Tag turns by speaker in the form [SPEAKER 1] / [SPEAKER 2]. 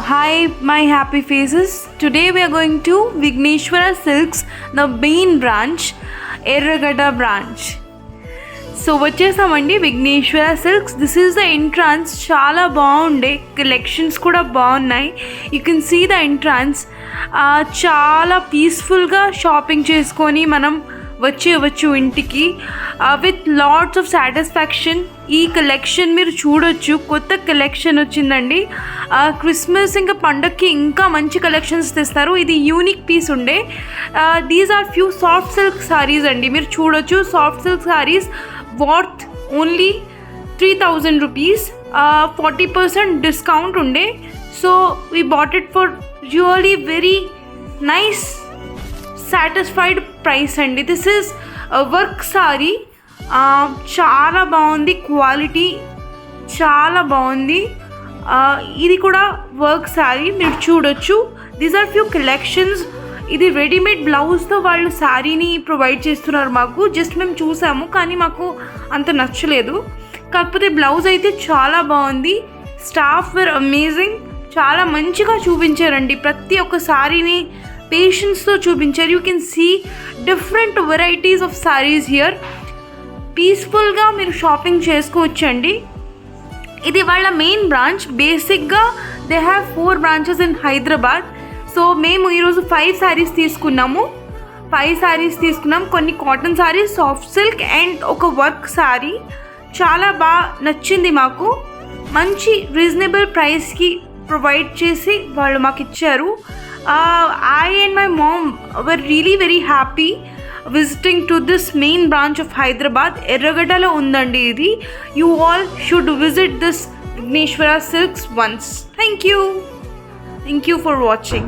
[SPEAKER 1] Hi, my happy faces. Today we are going to Vigneshwara Silks, the main branch, Erragada branch. So వచ్చేసామండి Vighneshwara silks. This is the entrance. చాలా బాగుండే collections కూడా బాగున్నాయి. You can see the entrance. చాలా పీస్ఫుల్గా shopping చేసుకొని మనం వచ్చేవచ్చు ఇంటికి విత్ లాట్స్ ఆఫ్ సాటిస్ఫాక్షన్. ఈ కలెక్షన్ మీరు చూడొచ్చు, కొత్త కలెక్షన్ వచ్చిందండి. క్రిస్మస్ ఇంకా పండగకి ఇంకా మంచి కలెక్షన్స్ తెస్తారు. ఇది యూనిక్ పీస్ ఉండే. These are few soft silk saris అండి. మీరు చూడొచ్చు, soft silk saris worth only 3000 rupees. 40% discount ఉండే. So we bought it for really very nice satisfied price అండి. This is work saree. చాలా బాగుంది, క్వాలిటీ చాలా బాగుంది. ఇది కూడా వర్క్ సారీ, మీరు చూడొచ్చు. These are few collections. ఇది రెడీమేడ్ బ్లౌజ్తో వాళ్ళు శారీని ప్రొవైడ్ చేస్తున్నారు మాకు. జస్ట్ మేము చూసాము, కానీ మాకు అంత నచ్చలేదు. కాకపోతే బ్లౌజ్ అయితే చాలా బాగుంది. Staff were amazing. చాలా మంచిగా చూపించారండి. ప్రతి ఒక్క శారీని పేషెన్స్తో చూపించారు. You can see different varieties of saris here. పీస్ఫుల్గా మీరు షాపింగ్ చేసుకోవచ్చండి. ఇది వాళ్ళ మెయిన్ బ్రాంచ్. బేసిక్గా they have 4 branches in Hyderabad. So మేము ఈరోజు 5 శారీస్ తీసుకున్నాము. కొన్ని cotton saris, soft silk and ఒక వర్క్ శారీ. చాలా బాగా నచ్చింది మాకు. మంచి రీజనబుల్ ప్రైస్కి ప్రొవైడ్ చేసి వాళ్ళు మాకు ఇచ్చారు. I and my mom were really very happy visiting to this main branch of Hyderabad. Erragadalo undandi idi. You all should visit this Vigneshwara Silks once. Thank you for watching.